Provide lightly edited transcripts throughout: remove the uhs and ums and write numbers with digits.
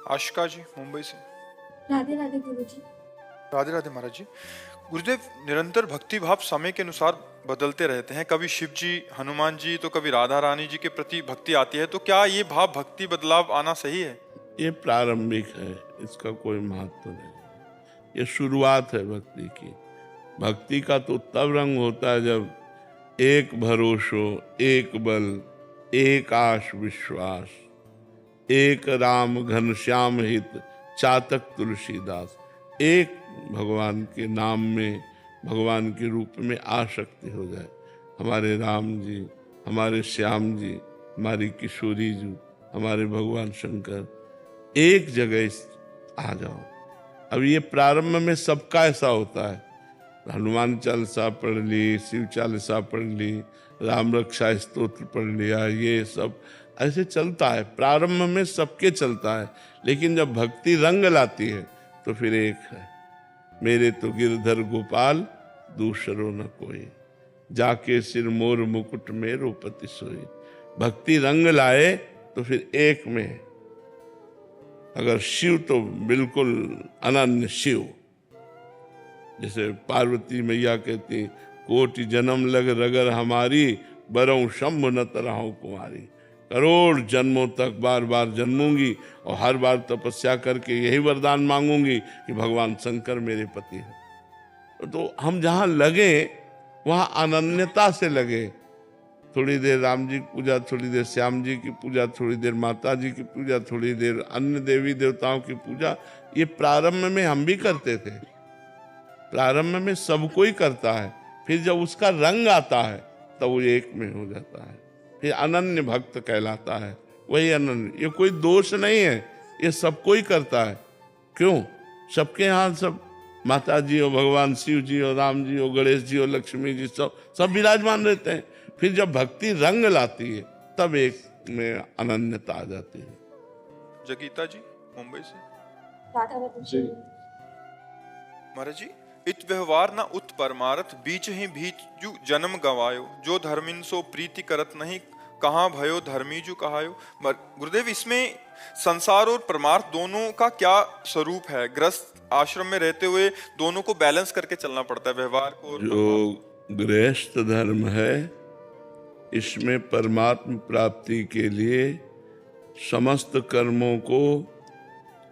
आशिका जी मुंबई से। राधे राधे गुरु जी। राधे राधे महाराज जी। गुरुदेव, निरंतर भक्ति भाव समय के अनुसार बदलते रहते हैं। कभी शिव जी, हनुमान जी, तो कभी राधा रानी जी के प्रति भक्ति आती है। तो क्या ये भाव भक्ति बदलाव आना सही है? ये प्रारंभिक है, इसका कोई महत्व नहीं। ये शुरुआत है भक्ति की। भक्ति का तो तब रंग होता है जब एक भरोसो, एक बल, एक आश विश्वास, एक राम घनश्याम हित चातक तुलसीदास। एक भगवान के नाम में, भगवान के रूप में आसक्ति हो जाए। हमारे राम जी, हमारे श्याम जी, हमारी किशोरी जी, हमारे भगवान शंकर, एक जगह आ जाओ। अब ये प्रारंभ में सबका ऐसा होता है। हनुमान चालीसा पढ़ ली, शिव चालीसा पढ़ ली, राम रक्षा स्तोत्र पढ़ लिया, ये सब ऐसे चलता है। प्रारंभ में सबके चलता है, लेकिन जब भक्ति रंग लाती है तो फिर एक है। मेरे तो गिरधर गोपाल दूसरो न कोई, जाके सिर मोर मुकुट मेरो पति सोई। भक्ति रंग लाए तो फिर एक में है। अगर शिव तो बिल्कुल अनन्य शिव, जैसे पार्वती मैया कहती, कोटि जन्म लग रगर हमारी, बरऊं शंभ न तरहूं कुमारी। करोड़ जन्मों तक बार बार जन्मूंगी और हर बार तपस्या करके यही वरदान मांगूंगी कि भगवान शंकर मेरे पति हैं। तो हम जहां लगे वहां अनन्यता से लगे। थोड़ी देर राम जी की पूजा, थोड़ी देर श्याम जी की पूजा, थोड़ी देर माता जी की पूजा, थोड़ी देर अन्य देवी देवताओं की पूजा। ये प्रारंभ में हम भी करते थे, प्रारंभ में सब कोई करता है। फिर जब उसका रंग आता है तब वो एक में हो जाता है, फिर अनन्य भक्त कहलाता है। वही अनन्य, ये कोई दोष नहीं है, ये सब कोई करता है। क्यों? सबके यहाँ सब माता जी और भगवान शिव जी और राम जी और गणेश जी और लक्ष्मी जी सब विराजमान रहते हैं। फिर जब भक्ति रंग लाती है तब एक में अनन्यता आ जाती है। जगीता जी मुंबई से। राधा राधे जी। महाराज जी, इत व्यवहार न उत परमारथ, बीच ही बीच जु जन्म गवायो। जो धर्मिन सो प्रीति करत नहीं, कहाँ भयो धर्मी जु कहायो। गुरुदेव, इसमें संसार और परमार्थ दोनों का क्या स्वरूप है? गृहस्थ आश्रम में रहते हुए दोनों को बैलेंस करके चलना पड़ता है, व्यवहार को। जो गृहस्थ धर्म है, इसमें परमात्म प्राप्ति के लिए समस्त कर्मों को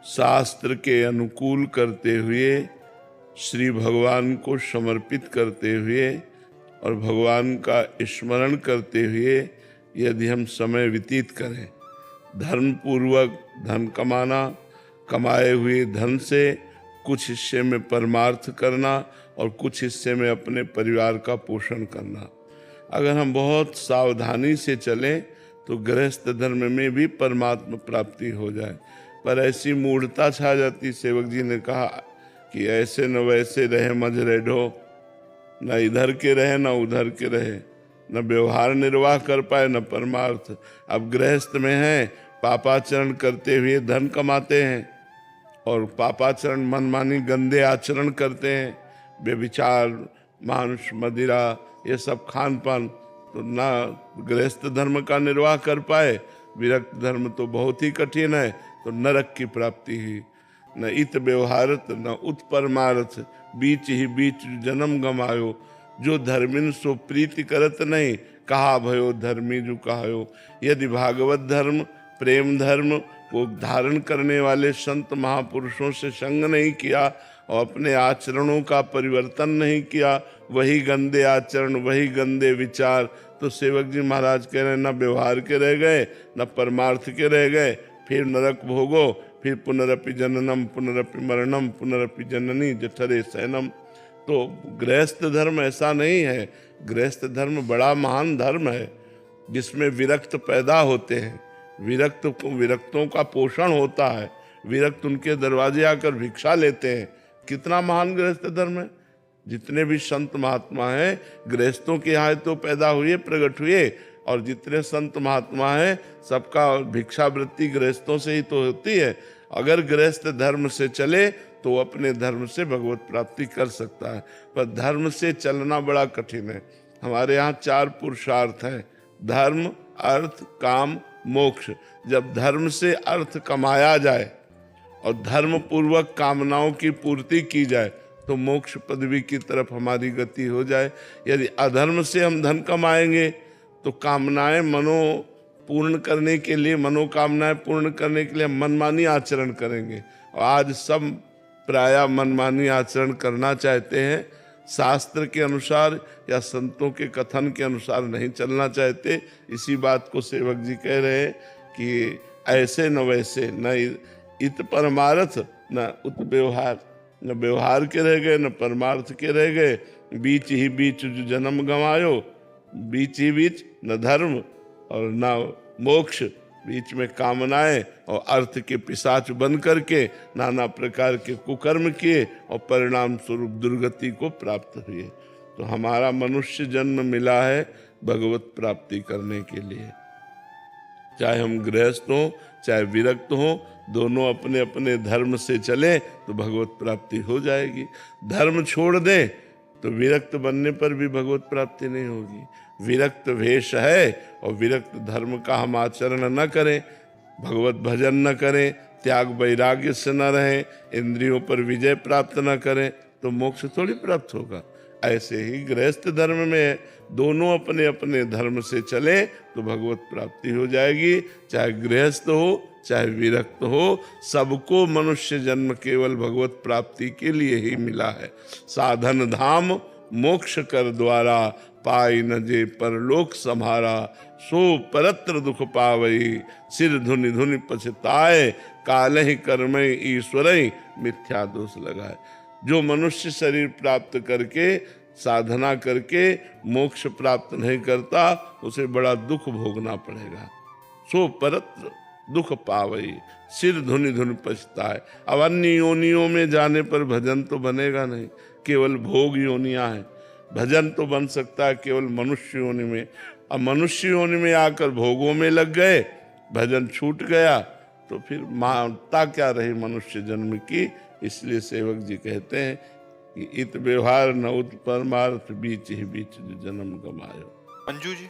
शास्त्र के अनुकूल करते हुए, श्री भगवान को समर्पित करते हुए और भगवान का स्मरण करते हुए यदि हम समय व्यतीत करें, धर्म पूर्वक धन कमाना, कमाए हुए धन से कुछ हिस्से में परमार्थ करना और कुछ हिस्से में अपने परिवार का पोषण करना। अगर हम बहुत सावधानी से चलें तो गृहस्थ धर्म में भी परमात्मा प्राप्ति हो जाए। पर ऐसी मूढ़ता छा जाती, सेवक जी ने कहा कि ऐसे न वैसे रहे मझ रेढो, न इधर के रहे न उधर के रहे, न व्यवहार निर्वाह कर पाए न परमार्थ। अब गृहस्थ में हैं, पापाचरण करते हुए धन कमाते हैं और पापाचरण मनमानी गंदे आचरण करते हैं, व्यभिचार, मांस, मदिरा, ये सब खान पान, तो ना गृहस्थ धर्म का निर्वाह कर पाए। विरक्त धर्म तो बहुत ही कठिन है, तो नरक की प्राप्ति ही। न इत व्यवहारत न उत परमारथ, बीच ही बीच जन्म गमायो। जो धर्मिन सो प्रीति करत नहीं, कहा भयो धर्मी जु कहायो। यदि भागवत धर्म, प्रेम धर्म को धारण करने वाले संत महापुरुषों से संग नहीं किया और अपने आचरणों का परिवर्तन नहीं किया, वही गंदे आचरण, वही गंदे विचार, तो सेवक जी महाराज कह रहे हैं न व्यवहार के रह गए न परमार्थ के रह गए, फिर नरक भोगो, फिर पुनरपि जननम पुनरपि मरणम पुनरपि जननी जठरे सैनम। तो गृहस्थ धर्म ऐसा नहीं है। गृहस्थ धर्म बड़ा महान धर्म है, जिसमें विरक्त पैदा होते हैं, विरक्तों का पोषण होता है, विरक्त उनके दरवाजे आकर भिक्षा लेते हैं। कितना महान गृहस्थ धर्म है। जितने भी संत महात्मा हैं गृहस्थों के यहाँ तो पैदा हुए, प्रकट हुए, और जितने संत महात्मा हैं सबका भिक्षावृत्ति गृहस्थों से ही तो होती है। अगर गृहस्थ धर्म से चले तो अपने धर्म से भगवत प्राप्ति कर सकता है, पर धर्म से चलना बड़ा कठिन है। हमारे यहाँ 4 पुरुषार्थ हैं, धर्म, अर्थ, काम, मोक्ष। जब धर्म से अर्थ कमाया जाए और धर्म पूर्वक कामनाओं की पूर्ति की जाए तो मोक्ष पदवी की तरफ हमारी गति हो जाए। यदि अधर्म से हम धन कमाएंगे तो कामनाएं पूर्ण करने के लिए, मनोकामनाएं पूर्ण करने के लिए हम मनमानी आचरण करेंगे। और आज सब प्रायः मनमानी आचरण करना चाहते हैं, शास्त्र के अनुसार या संतों के कथन के अनुसार नहीं चलना चाहते। इसी बात को सेवक जी कह रहे हैं कि ऐसे न वैसे, न इत परमार्थ न उत व्यवहार, न व्यवहार के रह गए न परमार्थ के रह गए, बीच ही बीच जो जन्म गंवायो, बीच ही बीच न धर्म और न मोक्ष, बीच में कामनाएं और अर्थ के पिशाच बन करके नाना प्रकार के कुकर्म किए और परिणाम स्वरूप दुर्गति को प्राप्त हुए। तो हमारा मनुष्य जन्म मिला है भगवत प्राप्ति करने के लिए। चाहे हम गृहस्थ हों चाहे विरक्त हों, दोनों अपने अपने धर्म से चले तो भगवत प्राप्ति हो जाएगी। धर्म छोड़ दें तो विरक्त बनने पर भी भगवत प्राप्ति नहीं होगी। विरक्त वेश है और विरक्त धर्म का हम आचरण न करें, भगवत भजन न करें, त्याग वैराग्य से न रहें, इंद्रियों पर विजय प्राप्त न करें तो मोक्ष थोड़ी प्राप्त होगा। ऐसे ही गृहस्थ धर्म में दोनों अपने अपने धर्म से चले तो भगवत प्राप्ति हो जाएगी। चाहे गृहस्थ हो चाहे विरक्त हो, सबको मनुष्य जन्म केवल भगवत प्राप्ति के लिए ही मिला है। साधन धाम मोक्ष कर द्वारा, पाई न जे परलोक सम्हारा, सो परत्र दुख पावई, सिर धुनि धुनि पछताए, काल ही कर्मय ईश्वरई, मिथ्या दोष लगाए। जो मनुष्य शरीर प्राप्त करके साधना करके मोक्ष प्राप्त नहीं करता उसे बड़ा दुख भोगना पड़ेगा। सो परत्र दुख पावई, सिर धुनि धुनि पछताए। अब अन्य योनियों में जाने पर भजन तो बनेगा नहीं, केवल भोग योनियां हैं। भजन तो बन सकता है केवल मनुष्य योनि में। अब मनुष्य योनि में आकर भोगों में लग गए, भजन छूट गया तो फिर मानता क्या रही मनुष्य जन्म की। इसलिए सेवक जी कहते हैं कि इत व्यवहार न उत परमार्थ, बीच ही बीच जो जन्म गमायो। अंजू जी,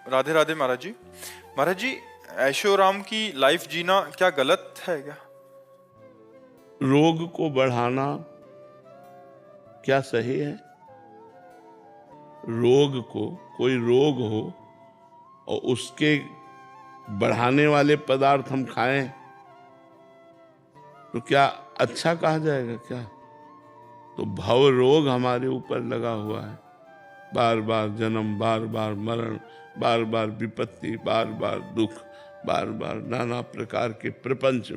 राधे राधे महाराज जी। महाराज जी, ऐशोराम की लाइफ जीना क्या गलत है क्या? रोग को बढ़ाना क्या सही है? रोग को, कोई रोग हो और उसके बढ़ाने वाले पदार्थ हम खाएं तो क्या अच्छा कहा जाएगा क्या? तो भव रोग हमारे ऊपर लगा हुआ है, बार बार जन्म, बार बार मरण, बार बार विपत्ति, बार बार दुख, बार बार नाना प्रकार के प्रपंच,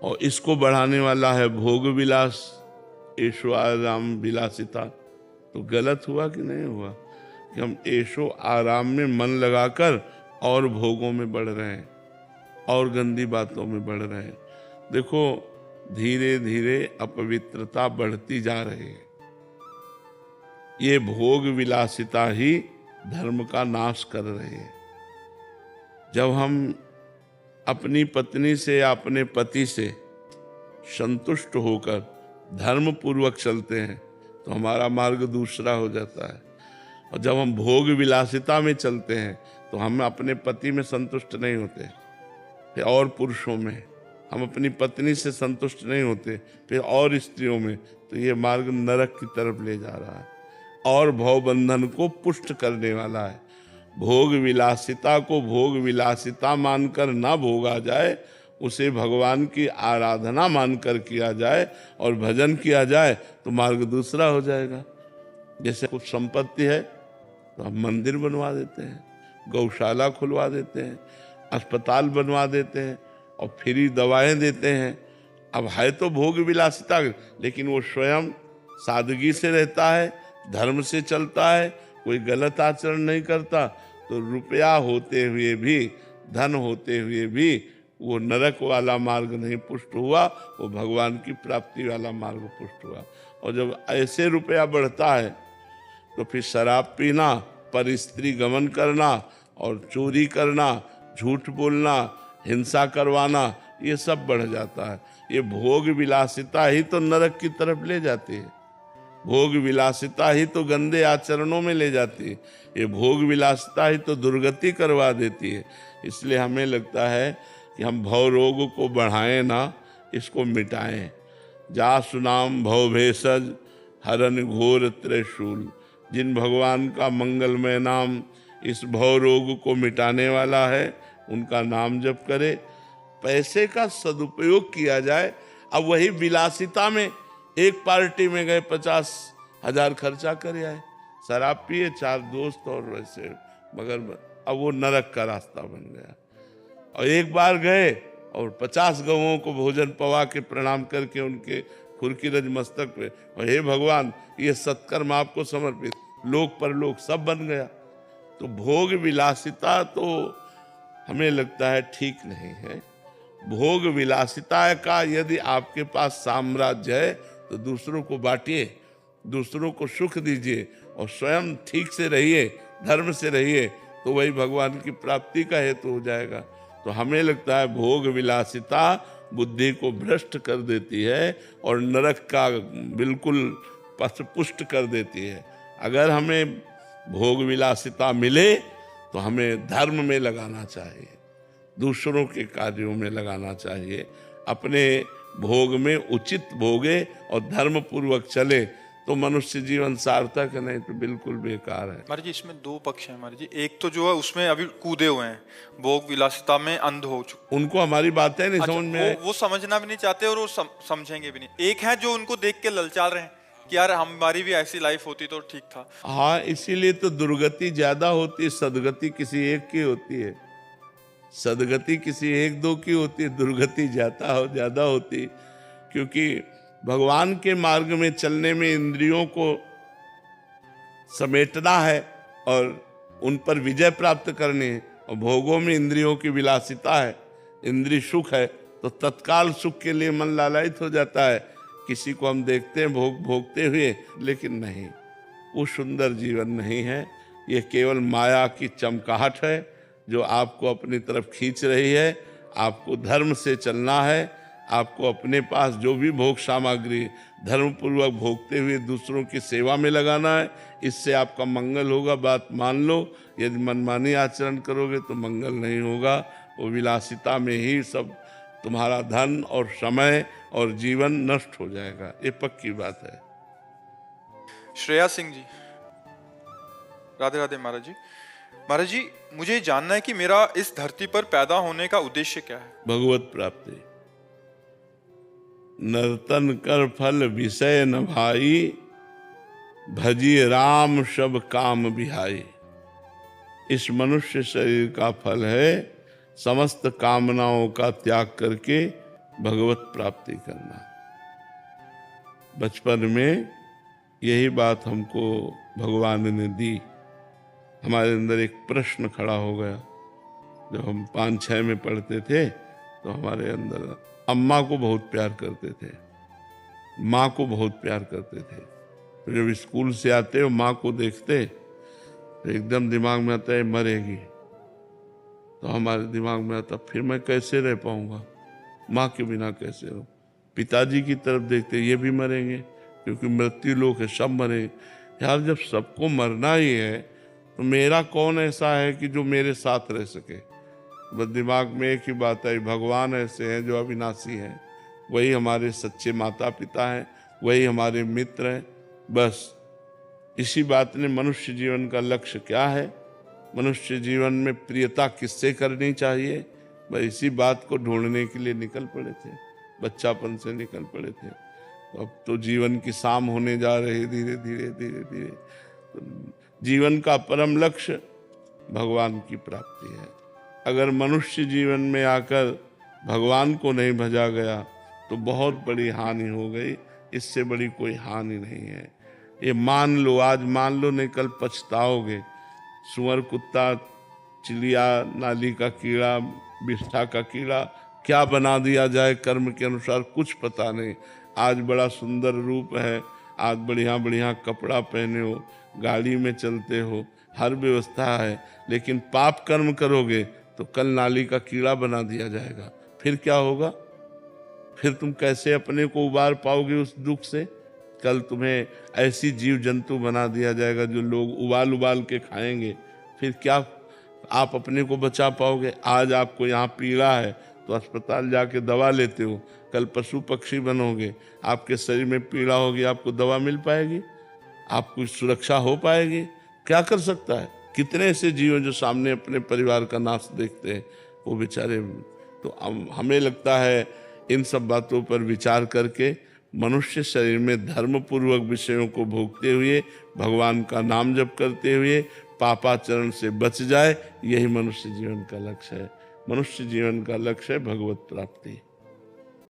और इसको बढ़ाने वाला है भोग विलास, ऐशो आराम विलासिता। तो गलत हुआ कि नहीं हुआ कि हम ऐशो आराम में मन लगाकर और भोगों में बढ़ रहे हैं और गंदी बातों में बढ़ रहे हैं। देखो, धीरे धीरे अपवित्रता बढ़ती जा रही है। ये भोग विलासिता ही धर्म का नाश कर रही है। जब हम अपनी पत्नी से या अपने पति से संतुष्ट होकर धर्म पूर्वक चलते हैं तो हमारा मार्ग दूसरा हो जाता है। और जब हम भोग विलासिता में चलते हैं तो हम अपने पति में संतुष्ट नहीं होते, फिर और पुरुषों में, हम अपनी पत्नी से संतुष्ट नहीं होते फिर और स्त्रियों में, तो ये मार्ग नरक की तरफ ले जा रहा है और भवबंधन को पुष्ट करने वाला है। भोग विलासिता को भोग विलासिता मानकर ना भोगा जाए, उसे भगवान की आराधना मानकर किया जाए और भजन किया जाए तो मार्ग दूसरा हो जाएगा। जैसे कुछ संपत्ति है तो हम मंदिर बनवा देते हैं, गौशाला खुलवा देते हैं, अस्पताल बनवा देते हैं और फ्री दवाएं देते हैं। अब है तो भोग विलासिता, लेकिन वो स्वयं सादगी से रहता है, धर्म से चलता है, कोई गलत आचरण नहीं करता, तो रुपया होते हुए भी, धन होते हुए भी वो नरक वाला मार्ग नहीं पुष्ट हुआ, वो भगवान की प्राप्ति वाला मार्ग पुष्ट हुआ। और जब ऐसे रुपया बढ़ता है तो फिर शराब पीना, पर स्त्री गमन करना और चोरी करना, झूठ बोलना, हिंसा करवाना, ये सब बढ़ जाता है। ये भोग विलासिता ही तो नरक की तरफ ले जाती है, भोग विलासिता ही तो गंदे आचरणों में ले जाती है, ये भोग विलासिता ही तो दुर्गति करवा देती है। इसलिए हमें लगता है कि हम भव रोग को बढ़ाएं ना, इसको मिटाएं। जासु नाम भव भेषज हरन घोर त्रिशूल। जिन भगवान का मंगलमय नाम इस भव रोग को मिटाने वाला है, उनका नाम जप करे। पैसे का सदुपयोग किया जाए। अब वही विलासिता में एक पार्टी में गए 50,000 खर्चा करे आए, शराब पिए, 4 दोस्त और वैसे, मगर अब वो नरक का रास्ता बन गया। और एक बार गए और 50 गौओं को भोजन पवा के प्रणाम करके उनके खुरकीरज मस्तक पे, और हे भगवान ये सत्कर्म आपको समर्पित, लोक परलोक सब बन गया। तो भोग विलासिता तो हमें लगता है ठीक नहीं है। भोग विलासिता का यदि आपके पास साम्राज्य है तो दूसरों को बांटिए, दूसरों को सुख दीजिए और स्वयं ठीक से रहिए, धर्म से रहिए, तो वही भगवान की प्राप्ति का हेतु हो जाएगा। तो हमें लगता है भोग विलासिता बुद्धि को भ्रष्ट कर देती है और नरक का बिल्कुल पथ पुष्ट कर देती है। अगर हमें भोग विलासिता मिले तो हमें धर्म में लगाना चाहिए, दूसरों के कार्यों में लगाना चाहिए। अपने भोग में उचित भोगे और धर्म पूर्वक चले तो मनुष्य जीवन सार्थक है, नहीं तो बिल्कुल बेकार है। महाराज जी इसमें 2 पक्ष हैं महाराज जी। एक तो जो है उसमें अभी कूदे हुए हैं, भोग विलासिता में अंध हो चुके, उनको हमारी बातें नहीं समझ में, वो समझना भी नहीं चाहते और वो समझेंगे भी नहीं। एक है जो उनको देख के ललचा रहे हैं कि यार हमारी भी ऐसी लाइफ होती तो ठीक था। हाँ, इसीलिए तो दुर्गति ज्यादा होती है, सदगति किसी एक की होती है। सदगति किसी 1-2 की होती है, दुर्गति ज्यादा होती, क्योंकि भगवान के मार्ग में चलने में इंद्रियों को समेटना है और उन पर विजय प्राप्त करनी है। और भोगों में इंद्रियों की विलासिता है, इंद्रिय सुख है, तो तत्काल सुख के लिए मन लालायित हो जाता है। किसी को हम देखते हैं भोगते हुए, लेकिन नहीं, वो सुंदर जीवन नहीं है। ये केवल माया की चमकाहट है जो आपको अपनी तरफ खींच रही है। आपको धर्म से चलना है, आपको अपने पास जो भी भोग सामग्री धर्म पूर्वक भोगते हुए दूसरों की सेवा में लगाना है। इससे आपका मंगल होगा, बात मान लो। यदि मनमानी आचरण करोगे तो मंगल नहीं होगा। वो विलासिता में ही सब तुम्हारा धन और समय और जीवन नष्ट हो जाएगा, ये पक्की बात है। श्रेया सिंह जी, राधे राधे महाराज जी। महाराज जी मुझे जानना है कि मेरा इस धरती पर पैदा होने का उद्देश्य क्या है? भगवत प्राप्ति। नर्तन कर फल विषय न भाई, भजी राम सब काम बिहाई। इस मनुष्य शरीर का फल है समस्त कामनाओं का त्याग करके भगवत प्राप्ति करना। बचपन में यही बात हमको भगवान ने दी। हमारे अंदर एक प्रश्न खड़ा हो गया। जब हम 5-6 में पढ़ते थे तो हमारे अंदर अम्मा को बहुत प्यार करते थे, माँ को बहुत प्यार करते थे। तो जब स्कूल से आते और माँ को देखते तो एकदम दिमाग में आता है मरेगी। तो हमारे दिमाग में आता फिर मैं कैसे रह पाऊंगा, माँ के बिना कैसे रहूं। पिताजी की तरफ देखते, ये भी मरेंगे क्योंकि मृत्यु लोक है, सब मरेंगे। यार जब सबको मरना ही है तो मेरा कौन ऐसा है कि जो मेरे साथ रह सके। बस दिमाग में एक ही बात आई, भगवान ऐसे हैं जो अविनाशी हैं, वही हमारे सच्चे माता पिता हैं, वही हमारे मित्र हैं। बस इसी बात ने मनुष्य जीवन का लक्ष्य क्या है, मनुष्य जीवन में प्रियता किससे करनी चाहिए, बस इसी बात को ढूंढने के लिए निकल पड़े थे, बच्चापन से निकल पड़े थे। तो अब तो जीवन की शाम होने जा रही, धीरे धीरे धीरे धीरे। तो जीवन का परम लक्ष्य भगवान की प्राप्ति है। अगर मनुष्य जीवन में आकर भगवान को नहीं भजा गया तो बहुत बड़ी हानि हो गई, इससे बड़ी कोई हानि नहीं है। ये मान लो, आज मान लो, नहीं कल पछताओगे। सुअर, कुत्ता, चिड़िया, नाली का कीड़ा, बिष्ठा का कीड़ा, क्या बना दिया जाए कर्म के अनुसार कुछ पता नहीं। आज बड़ा सुंदर रूप है, आज बढ़िया बढ़िया कपड़ा पहने हो, गाड़ी में चलते हो, हर व्यवस्था है, लेकिन पाप कर्म करोगे तो कल नाली का कीड़ा बना दिया जाएगा। फिर क्या होगा? फिर तुम कैसे अपने को उबार पाओगे उस दुख से? कल तुम्हें ऐसी जीव जंतु बना दिया जाएगा जो लोग उबाल उबाल के खाएंगे। फिर क्या आप अपने को बचा पाओगे? आज आपको यहाँ पीड़ा है तो तो अस्पताल जाके दवा लेते हो, कल पशु पक्षी बनोगे, आपके शरीर में पीड़ा होगी, आपको दवा मिल पाएगी? आपको सुरक्षा हो पाएगी? क्या कर सकता है? कितने ऐसे जीव जो सामने अपने परिवार का नाश देखते हैं, वो बेचारे। तो हमें लगता है इन सब बातों पर विचार करके मनुष्य शरीर में धर्मपूर्वक विषयों को भोगते हुए, भगवान का नाम जप करते हुए पापाचरण से बच जाए, यही मनुष्य जीवन का लक्ष्य है। मनुष्य जीवन का लक्ष्य है भगवत प्राप्ति।